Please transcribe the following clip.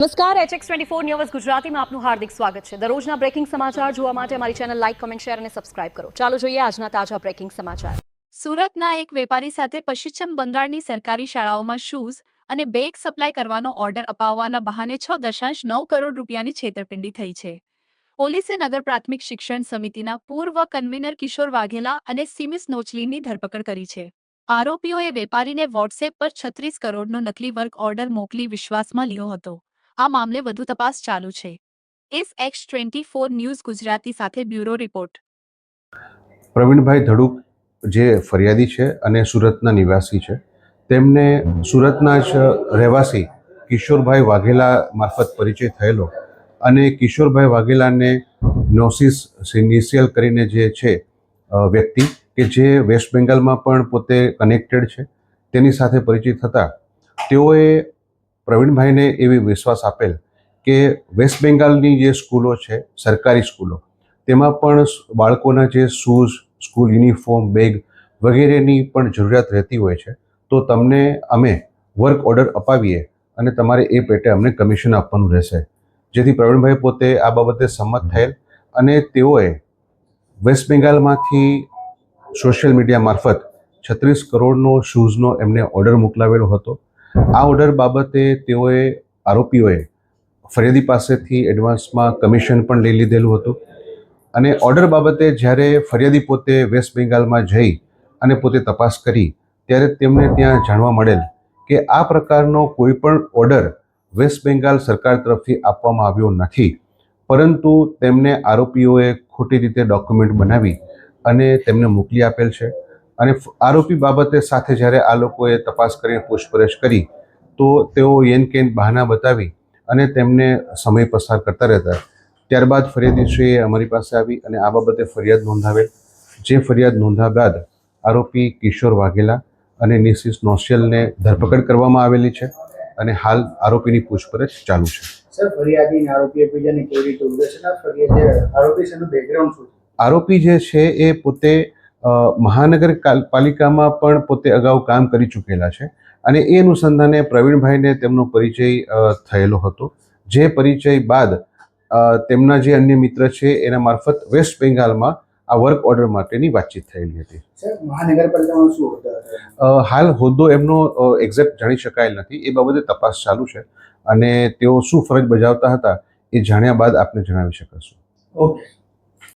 નમસ્કાર HX24 news ગુજરાતીમાં આપનું હાર્દિક સ્વાગત છે। દરરોજના બ્રેકિંગ સમાચાર જોવા માટે અમારી ચેનલ લાઇક, કમેન્ટ, શેર અને સબસ્ક્રાઇબ કરો। ચાલો જોઈએ આજના તાજા બ્રેકિંગ સમાચાર। સુરતના એક વેપારી સાથે પશ્ચિમ બંગાળની સરકારી શાળાઓમાં શૂઝ અને બેગ સપ્લાય કરવાનો ઓર્ડર અપાવવાના બહાને 6.9 કરોડ રૂપિયાની છેતરપિંડી થઈ છે। પોલીસે નગર પ્રાથમિક શિક્ષણ સમિતિના પૂર્વ કન્વીનર કિશોર વાઘેલા અને સિમિસ નોચલીની ધરપકડ કરી છે। આરોપીઓએ વેપારીને વોટ્સએપ પર 36 કરોડનો નકલી વર્ક ઓર્ડર મોકલી વિશ્વાસમાં લીધો હતો। આ મામલે વધુ તપાસ ચાલુ છે। HX24 ન્યૂઝ ગુજરાતી સાથે બ્યુરો રિપોર્ટ। પ્રવીણભાઈ ધડુક જે ફરિયાદી છે અને સુરતના નિવાસી છે, તેમને સુરતના જ રહેવાસી કિશોરભાઈ વાઘેલા મારફત પરિચય થયેલો અને કિશોરભાઈ વાઘેલાને નોસિસ સિનિશિયલ કરીને જે છે વ્યક્તિ કે જે વેસ્ટ બેંગાલમાં પણ પોતે કનેક્ટેડ છે, તેની સાથે પરિચય થતાં તેઓએ પ્રવીણભાઈને એવી વિશ્વાસ આપેલ કે વેસ્ટ બેંગાલની જે સ્કૂલો છે, સરકારી સ્કૂલો, તેમાં પણ બાળકોના જે શૂઝ, સ્કૂલ યુનિફોર્મ, બેગ વગેરેની પણ જરૂરિયાત રહેતી હોય છે, તો તમને અમે વર્ક ઓર્ડર અપાવીએ અને તમારે એ પેટે અમને કમિશન આપવાનું રહેશે। જેથી પ્રવીણભાઈ પોતે આ બાબતે સંમત થયેલ અને તેઓએ વેસ્ટ બેંગાલમાંથી સોશિયલ મીડિયા મારફત 36 કરોડનો શૂઝનો એમને ઓર્ડર મોકલાવેલો હતો। આ ઓર્ડર બાબતે તેઓએ આરોપીઓએ ફરિયાદી પાસેથી એડવાન્સમાં કમિશન પણ લઈ લીધેલું હતું અને ઓર્ડર બાબતે જ્યારે ફરિયાદી પોતે વેસ્ટ બેંગાલમાં જઈ અને પોતે તપાસ કરી ત્યારે તેમને ત્યાં જાણવા મળેલ કે આ પ્રકારનો કોઈ પણ ઓર્ડર વેસ્ટ બેંગાલ સરકાર તરફથી આપવામાં આવ્યો નથી, પરંતુ તેમને આરોપીઓએ ખોટી રીતે ડોક્યુમેન્ટ બનાવી અને તેમને મોકલી આપેલ છે। અને આરોપી બાબતે સાથે જ્યારે આ લોકોએ તપાસ કરીને પૂછપરછ કરી તો તેઓ યેન કેન બહાના બતાવી અને તેમને સમય પસાર કરતા રહેતા। ત્યારબાદ ફરિયાદીશ્રીએ અમારી પાસે આવી અને આ બાબતે ફરિયાદ નોંધાવેલ। જે ફરિયાદ નોંધ્યા બાદ આરોપી કિશોર વાઘેલા અને નિશિસ નોશિયલને ધરપકડ કરવામાં આવેલી છે અને હાલ આરોપીની પૂછપરછ ચાલુ છે। સર, ફરિયાદી અને આરોપી એકબીજાને કેવી રીતે ઓળખે છે? આરોપી છે એનું બેકગ્રાઉન્ડ શું છે? આરોપી જે છે એ પોતે મહાનગરપાલિકામાં પણ પોતે અગાઉ કામ કરી ચૂકેલા છે અને એ અનુસંધાને પ્રવીણભાઈને તેમનો પરિચય થયેલો હતો। જે પરિચય બાદ તેમના જે અન્ય મિત્ર છે એના મારફત વેસ્ટ બેંગાલમાં આ વર્ક ઓર્ડર માટેની વાતચીત થયેલી હતી। સર, મહાનગરપાલિકામાં શું હોદ્દા? હાલ હોદ્દો એમનો એક્ઝેક્ટ જાણી શકાયેલ નથી, એ બાબતે તપાસ ચાલુ છે અને તેઓ શું ફરજ બજાવતા હતા એ જાણ્યા બાદ આપને જણાવી શકશું। ઓકે।